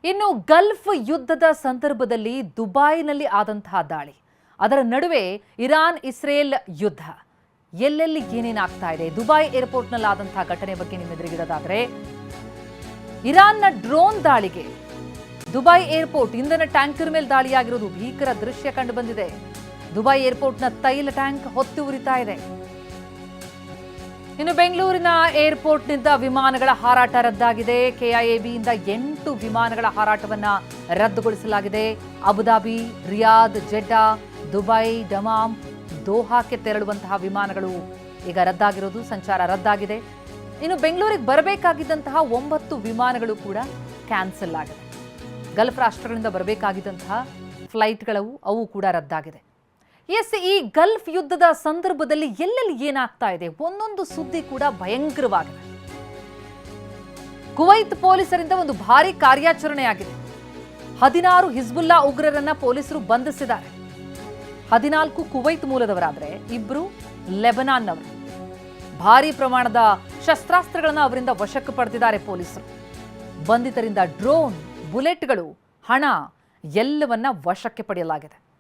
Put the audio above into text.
ಇನ್ನು ಗಲ್ಫ್ ಯುದ್ಧದ ಸಂದರ್ಭದಲ್ಲಿ ದುಬೈನಲ್ಲಿ ಆದಂತಹ ದಾಳಿ, ಅದರ ನಡುವೆ ಇರಾನ್ ಇಸ್ರೇಲ್ ಯುದ್ಧ ಎಲ್ಲೆಲ್ಲಿ ಏನೇನಾಗ್ತಾ ಇದೆ, ದುಬೈ ಏರ್ಪೋರ್ಟ್ನಲ್ಲಿ ಆದಂತಹ ಘಟನೆ ಬಗ್ಗೆ ನಿಮ್ಮ ಎದುರಿಗಿಡೋದಾದ್ರೆ, ಇರಾನ್ನ ಡ್ರೋನ್ ದಾಳಿಗೆ ದುಬೈ ಏರ್ಪೋರ್ಟ್ ಇಂಧನ ಟ್ಯಾಂಕರ್ ಮೇಲೆ ದಾಳಿಯಾಗಿರೋದು ಭೀಕರ ದೃಶ್ಯ ಕಂಡು ಬಂದಿದೆ. ದುಬೈ ಏರ್ಪೋರ್ಟ್ನ ತೈಲ ಟ್ಯಾಂಕ್ ಹೊತ್ತಿ ಉರಿತಾ ಇದೆ. ಇನ್ನು ಬೆಂಗಳೂರಿನ ಏರ್ಪೋರ್ಟ್ನಿಂದ ವಿಮಾನಗಳ ಹಾರಾಟ ರದ್ದಾಗಿದೆ. ಕೆಐಎಬಿಯಿಂದ 8 ವಿಮಾನಗಳ ಹಾರಾಟವನ್ನ ರದ್ದುಗೊಳಿಸಲಾಗಿದೆ. ಅಬುದಾಬಿ, ರಿಯಾದ್, ಜೆಡ್ಡಾ, ದುಬೈ, ಡಮಾಮ್, ದೋಹಾಕ್ಕೆ ತೆರಳುವಂತಹ ವಿಮಾನಗಳು ಈಗ ರದ್ದಾಗಿರೋದು, ಸಂಚಾರ ರದ್ದಾಗಿದೆ. ಇನ್ನು ಬೆಂಗಳೂರಿಗೆ ಬರಬೇಕಾಗಿದ್ದಂತಹ 9 ವಿಮಾನಗಳು ಕೂಡ ಕ್ಯಾನ್ಸಲ್ ಆಗಿದೆ. ಗಲ್ಫ್ ರಾಷ್ಟ್ರಗಳಿಂದ ಬರಬೇಕಾಗಿದ್ದಂತಹ ಫ್ಲೈಟ್ಗಳು ಅವು ಕೂಡ ರದ್ದಾಗಿದೆ. ಈ ಗಲ್ಫ್ ಯುದ್ಧದ ಸಂದರ್ಭದಲ್ಲಿ ಎಲ್ಲೆಲ್ಲಿ ಏನಾಗ್ತಾ ಇದೆ, ಒಂದೊಂದು ಸುದ್ದಿ ಕೂಡ ಭಯಂಕರವಾಗಿದೆ. ಕುವೈತ್ ಪೊಲೀಸರಿಂದ ಒಂದು ಭಾರಿ ಕಾರ್ಯಾಚರಣೆ ಆಗಿದೆ. 16 ಹಿಜ್ಬುಲ್ಲಾ ಉಗ್ರರನ್ನ ಪೊಲೀಸರು ಬಂಧಿಸಿದ್ದಾರೆ. 14 ಕುವೈತ್ ಮೂಲದವರಾದ್ರೆ 2 ಲೆಬನಾನ್ನವರು. ಭಾರಿ ಪ್ರಮಾಣದ ಶಸ್ತ್ರಾಸ್ತ್ರಗಳನ್ನು ಅವರಿಂದ ವಶಕ್ಕೆ ಪಡೆದಿದ್ದಾರೆ ಪೊಲೀಸರು. ಬಂಧಿತರಿಂದ ಡ್ರೋನ್, ಬುಲೆಟ್ಗಳು, ಹಣ ಎಲ್ಲವನ್ನ ವಶಕ್ಕೆ ಪಡೆಯಲಾಗಿದೆ.